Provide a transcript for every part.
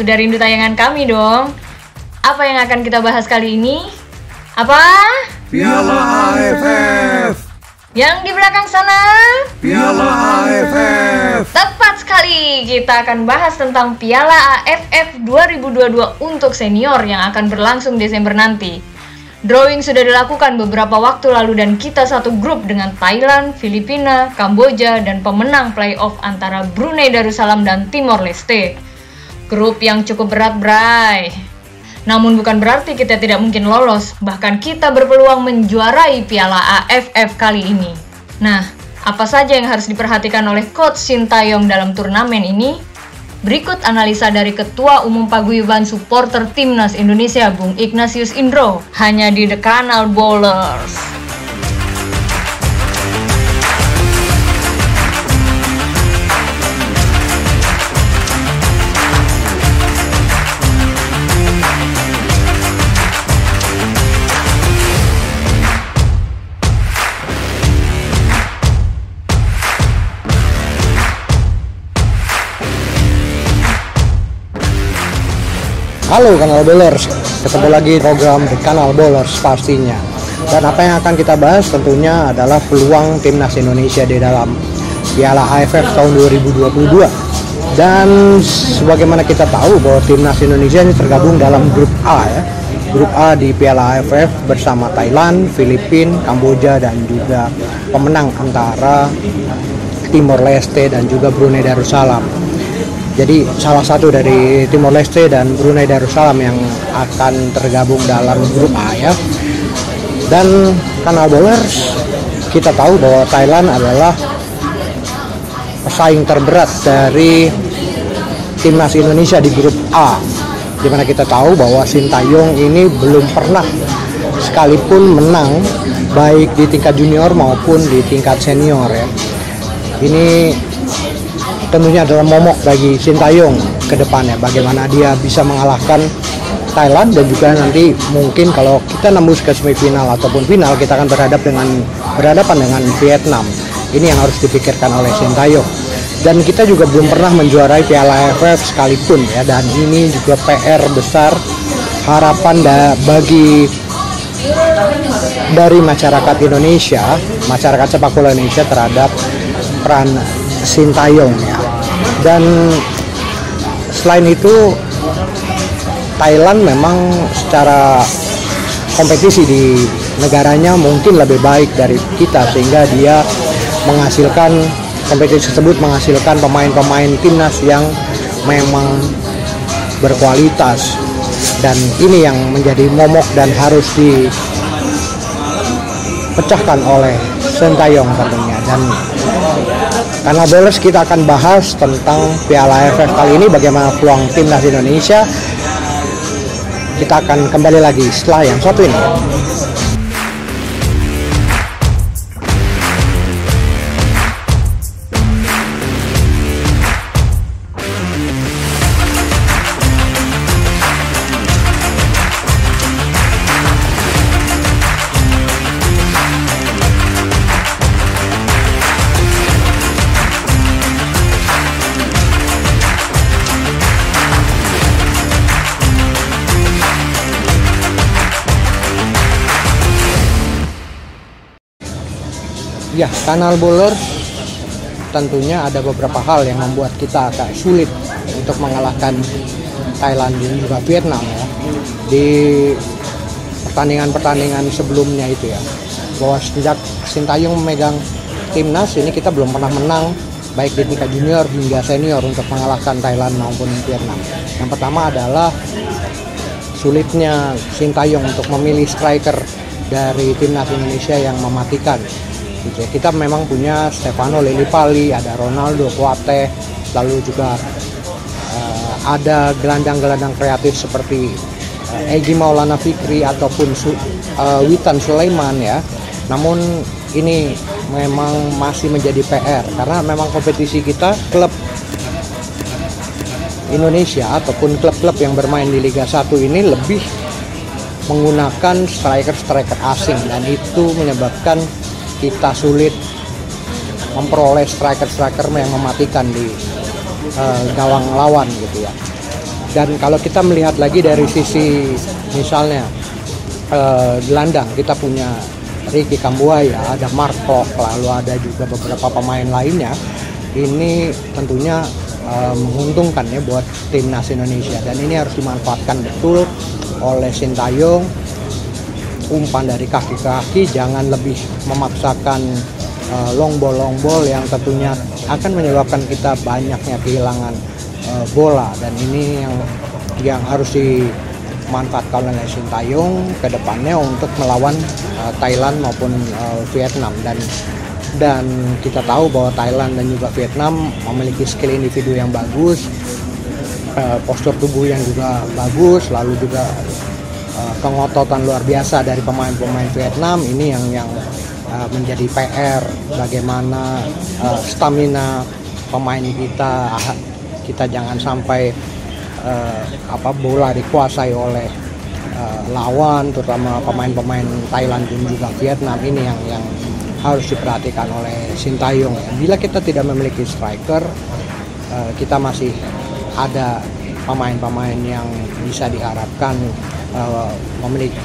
sudah rindu tayangan kami dong. Apa yang akan kita bahas kali ini? Apa? Piala AFF. Yang di belakang sana? Piala AFF. Tepat sekali, kita akan bahas tentang Piala AFF 2022 untuk senior yang akan berlangsung Desember nanti. Drawing sudah dilakukan beberapa waktu lalu dan kita satu grup dengan Thailand, Filipina, Kamboja, dan pemenang playoff antara Brunei Darussalam dan Timor Leste. Grup yang cukup berat, Bray. Namun bukan berarti kita tidak mungkin lolos, bahkan kita berpeluang menjuarai Piala AFF kali ini. Nah, apa saja yang harus diperhatikan oleh Coach Sintayong dalam turnamen ini? Berikut analisa dari Ketua Umum Paguyuban Supporter Timnas Indonesia, Bung Ignatius Indro, hanya di The Canal Bowlers. Halo Canal Bowlers, ketemu lagi program The Canal Bowlers pastinya. Dan apa yang akan kita bahas tentunya adalah peluang Timnas Indonesia di dalam Piala AFF tahun 2022. Dan sebagaimana kita tahu bahwa Timnas Indonesia ini tergabung dalam grup A ya. Grup A di Piala AFF bersama Thailand, Filipina, Kamboja, dan juga pemenang antara Timor Leste dan juga Brunei Darussalam. Jadi salah satu dari Timor Leste dan Brunei Darussalam yang akan tergabung dalam grup A ya. Dan Canal Bowlers, kita tahu bahwa Thailand adalah pesaing terberat dari Timnas Indonesia di grup A. Dimana kita tahu bahwa Sintayong ini belum pernah sekalipun menang baik di tingkat junior maupun di tingkat senior ya. Ini tentunya adalah momok bagi Sintayong ke depannya, bagaimana dia bisa mengalahkan Thailand dan juga nanti mungkin kalau kita nembus ke semifinal ataupun final kita akan berhadapan dengan Vietnam. Ini yang harus dipikirkan oleh Sintayong. Dan kita juga belum pernah menjuarai Piala AFF sekalipun ya, dan ini juga PR besar harapan bagi dari masyarakat Indonesia, masyarakat sepak bola Indonesia terhadap peran Sintayong ya. Dan selain itu Thailand memang secara kompetisi di negaranya mungkin lebih baik dari kita, sehingga dia menghasilkan kompetisi tersebut menghasilkan pemain-pemain timnas yang memang berkualitas, dan ini yang menjadi momok dan harus dipecahkan oleh Sintayong tentunya. Dan karena Bowlers kita akan bahas tentang Piala AFF kali ini, bagaimana peluang Timnas Indonesia. Kita akan kembali lagi setelah yang satu ini. Ya, Canal Bowlers, tentunya ada beberapa hal yang membuat kita agak sulit untuk mengalahkan Thailand dan juga Vietnam ya. Di pertandingan-pertandingan sebelumnya itu ya, bahwa sejak Sintayong memegang timnas ini kita belum pernah menang baik di tingkat junior hingga senior untuk mengalahkan Thailand maupun Vietnam. Yang pertama adalah sulitnya Sintayong untuk memilih striker dari timnas Indonesia yang mematikan. Kita memang punya Stefano Lillipali, ada Ronaldo Kuate, lalu juga ada gelandang-gelandang kreatif seperti Egy Maulana Fikri ataupun Witan Sulaiman ya. Namun ini memang masih menjadi PR karena memang kompetisi kita, klub Indonesia ataupun klub-klub yang bermain di Liga 1 ini lebih menggunakan striker-striker asing, dan itu menyebabkan kita sulit memperoleh striker-striker yang mematikan di gawang lawan gitu ya. Dan kalau kita melihat lagi dari sisi misalnya gelandang, kita punya Ricky Kambuaya, ada Marco, lalu ada juga beberapa pemain lainnya. Ini tentunya menguntungkan ya buat timnas Indonesia, dan ini harus dimanfaatkan betul oleh Sintayong. Umpan dari kaki ke kaki, jangan lebih memaksakan long ball yang tentunya akan menyebabkan kita banyaknya kehilangan bola, dan ini yang harus dimanfaatkan oleh Sintayong ke depannya untuk melawan Thailand maupun Vietnam. Dan kita tahu bahwa Thailand dan juga Vietnam memiliki skill individu yang bagus, postur tubuh yang juga bagus, lalu juga kengototan luar biasa dari pemain-pemain Vietnam. Ini yang menjadi PR, bagaimana stamina pemain kita jangan sampai bola dikuasai oleh lawan, terutama pemain-pemain Thailand dan juga Vietnam. Ini yang harus diperhatikan oleh Sintayong ya. Bila kita tidak memiliki striker, kita masih ada pemain-pemain yang bisa diharapkan memiliki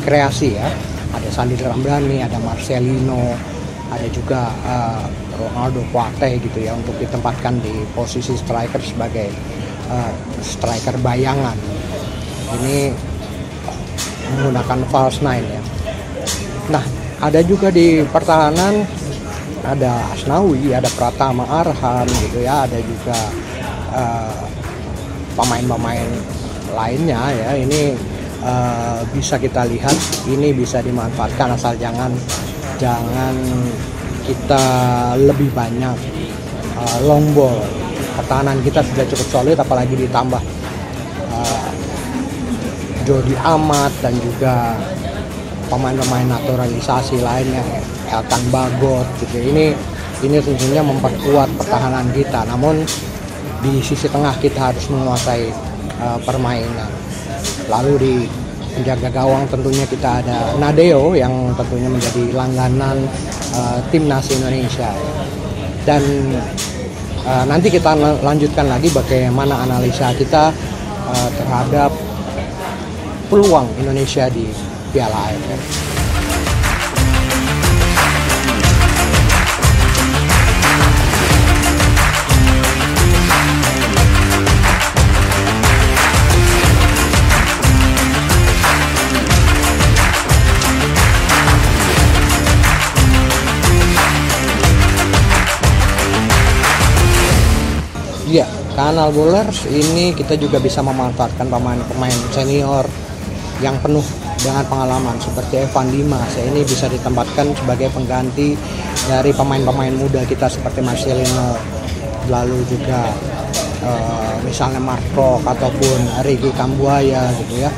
kreasi ya. Ada Sandi Ramdhani, ada Marcelino, ada juga Ronaldo Kuate gitu ya, untuk ditempatkan di posisi striker sebagai striker bayangan. Ini menggunakan false nine ya. Nah, ada juga di pertahanan, ada Asnawi, ada Pratama Arhan gitu ya, ada juga pemain-pemain lainnya ya. Ini bisa kita lihat, ini bisa dimanfaatkan asal jangan kita lebih banyak long ball. Pertahanan kita sudah cukup solid, apalagi ditambah Jody Amat dan juga pemain-pemain naturalisasi lainnya, Elkan Bagot gitu. Ini tentunya memperkuat pertahanan kita. Namun di sisi tengah kita harus menguasai permainan. Lalu di penjaga gawang tentunya kita ada Nadeo yang tentunya menjadi langganan timnas Indonesia. Dan nanti kita lanjutkan lagi bagaimana analisa kita terhadap peluang Indonesia di Piala AFF. Ya, Kanal Bowlers ini kita juga bisa memanfaatkan pemain-pemain senior yang penuh dengan pengalaman seperti Evan Dimas. Ini bisa ditempatkan sebagai pengganti dari pemain-pemain muda kita seperti Marcelino, lalu juga misalnya Marco ataupun Ricky Kambuaya gitu ya.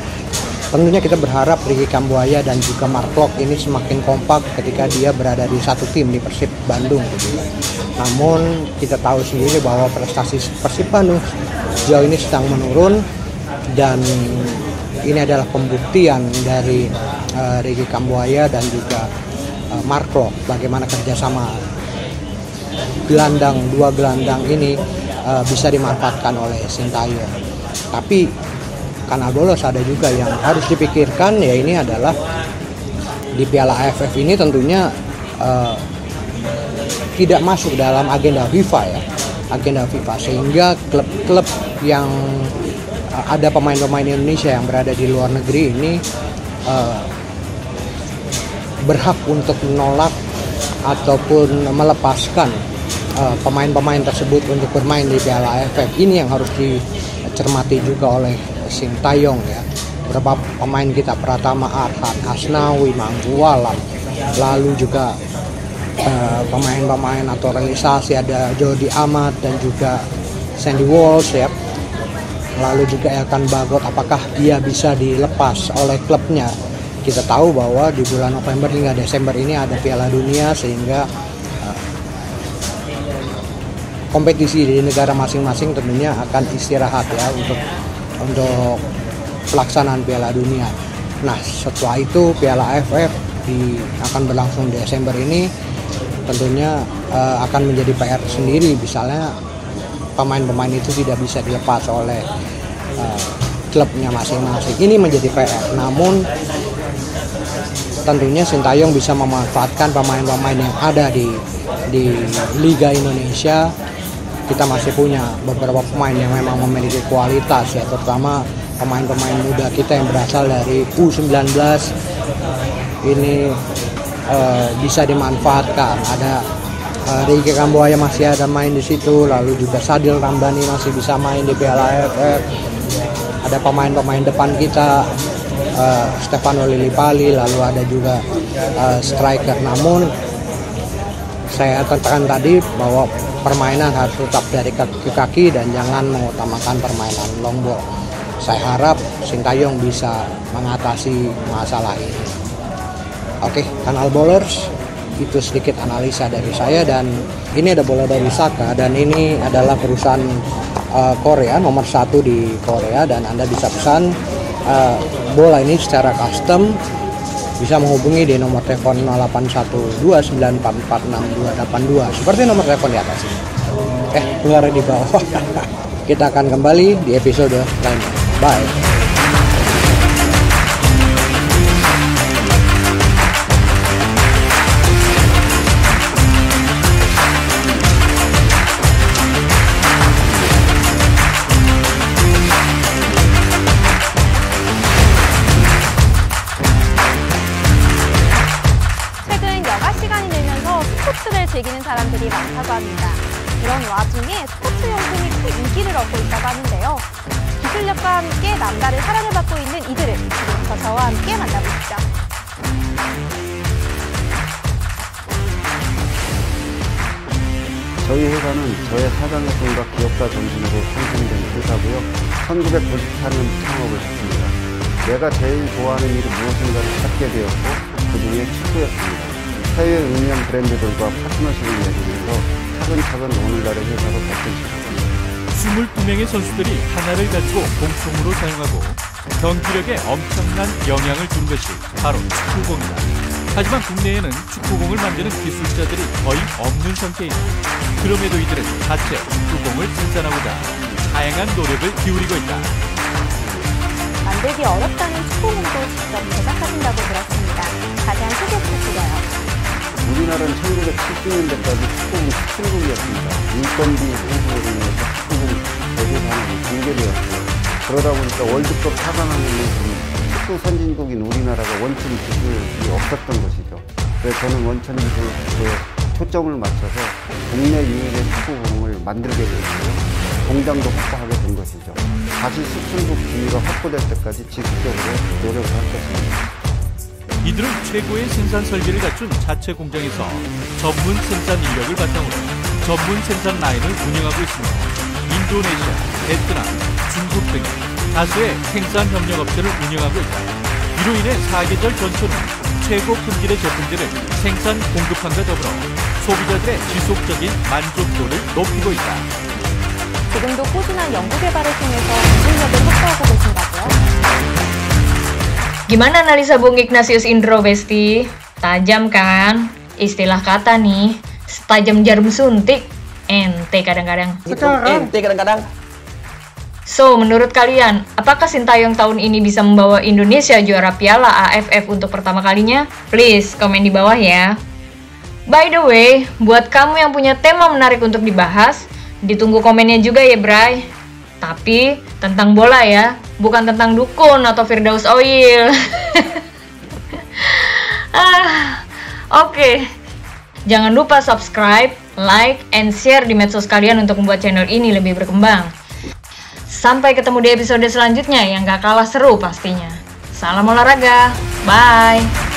Tentunya kita berharap Ricky Kambuaya dan juga Marco ini semakin kompak ketika dia berada di satu tim di Persib Bandung gitu ya. Namun kita tahu sendiri bahwa prestasi Persib Bandung sejauh ini sedang menurun, dan ini adalah pembuktian dari Ricky Kambuaya dan juga Marco bagaimana kerjasama dua gelandang ini bisa dimanfaatkan oleh Sintayong. Tapi Kanal Bowlers ada juga yang harus dipikirkan, ya ini adalah di Piala AFF ini tentunya tidak masuk dalam agenda FIFA ya, agenda FIFA, sehingga klub-klub yang ada pemain-pemain Indonesia yang berada di luar negeri ini berhak untuk menolak ataupun melepaskan pemain-pemain tersebut untuk bermain di Piala AFF. Ini yang harus dicermati juga oleh Sintayong ya. Beberapa pemain kita, Pratama Arhan, Asnawi, Mangkualam, lalu juga pemain-pemain naturalisasi ada Jody Amat dan juga Sandy Walsh ya. Lalu juga Elkan Bagot, apakah dia bisa dilepas oleh klubnya? Kita tahu bahwa di bulan November hingga Desember ini ada Piala Dunia, sehingga kompetisi di negara masing-masing tentunya akan istirahat ya untuk pelaksanaan Piala Dunia. Nah, setelah itu Piala AFF akan berlangsung Desember ini, tentunya akan menjadi PR sendiri, misalnya pemain-pemain itu tidak bisa dilepas oleh klubnya masing-masing. Ini menjadi PR. Namun tentunya Sintayong bisa memanfaatkan pemain-pemain yang ada di Liga Indonesia. Kita masih punya beberapa pemain yang memang memiliki kualitas ya, terutama pemain-pemain muda kita yang berasal dari U19 ini bisa dimanfaatkan. Ada Ricky Kambuaya masih ada main di situ, lalu juga Sadil Ramdhani masih bisa main di Piala AFF. Ada pemain-pemain depan kita, Stefano Lillipali, lalu ada juga striker. Namun saya katakan tadi bahwa permainan harus tetap dari kaki ke kaki dan jangan mengutamakan permainan long ball. Saya harap Sintayong bisa mengatasi masalah ini. Oke, Kanal Bowlers, itu sedikit analisa dari saya, dan ini ada bola dari Saka, dan ini adalah perusahaan Korea nomor 1 di Korea, dan Anda bisa pesan bola ini secara custom. Bisa menghubungi di nomor telepon 081294468282 seperti nomor telepon di atas ini. Keluar di bawah. Kita akan kembali di episode lainnya. Bye. 스포츠를 즐기는 사람들이 많다고 합니다. 그런 와중에 스포츠 용품이 큰 인기를 얻고 있다고 하는데요. 기술력과 함께 남다른 사랑을 받고 있는 이들을 지금부터 저와 함께 만나보시죠. 저희 회사는 저의 사장성과 기업가 정신으로 탄생된 회사고요. 1994년 창업을 했습니다. 내가 제일 좋아하는 일이 무엇인가를 찾게 되었고 그중에 축구였습니다. 해외 응용 브랜드들과 파트너십을 맺으면서 차근차근 오늘날의 회사로 발전시켰습니다. 22명의 선수들이 하나를 가지고 공통으로 사용하고 경기력에 엄청난 영향을 준 것이 바로 축구공이다. 하지만 국내에는 축구공을 만드는 기술자들이 거의 없는 상태이다. 그럼에도 이들은 자체 축구공을 생산하고자 다양한 노력을 기울이고 있다. 만들기 어렵다는 축구공도 직접 제작하신다고 들었습니다. 자세한 소개 부탁드려요. 우리나라는 1970년대까지 축구공 수출국이었습니다. 인건비 회수로 인해서 축구공 제조 산업이 붕괴되었고요. 그러다 보니까 월드컵 4강하는 축구 선진국인 우리나라가 원천 기술이 없었던 것이죠. 그래서 저는 원천 기술에 초점을 맞춰서 국내 유일의 축구공을 만들게 되었고요. 공장도 확보하게 된 것이죠. 다시 수출국 기회가 확보될 때까지 지속적으로 노력을 할 것입니다. 이들은 최고의 생산 설비를 갖춘 자체 공장에서 전문 생산 인력을 바탕으로 전문 생산 라인을 운영하고 있습니다. 인도네시아, 베트남, 중국 등 다수의 생산 협력 업체를 운영하고 있다. 이로 인해 사계절 전초는 최고 품질의 제품들을 생산 공급함과 더불어 소비자들의 지속적인 만족도를 높이고 있다. 지금도 꾸준한 연구 개발을 통해서 기술력을 확보하고 계신다고요? Gimana analisa Bung Ignatius Indro, Besti? Tajam kan? Istilah kata nih, setajam jarum suntik. Ente kadang-kadang. Ente kadang-kadang. So, menurut kalian, apakah Sintayong tahun ini bisa membawa Indonesia juara Piala AFF untuk pertama kalinya? Please, komen di bawah ya. By the way, buat kamu yang punya tema menarik untuk dibahas, ditunggu komennya juga ya, Bray. Tapi, tentang bola ya, bukan tentang dukun atau Firdaus Oil. Oke. Jangan lupa subscribe, like, and share di medsos kalian untuk membuat channel ini lebih berkembang. Sampai ketemu di episode selanjutnya yang gak kalah seru pastinya. Salam olahraga, bye!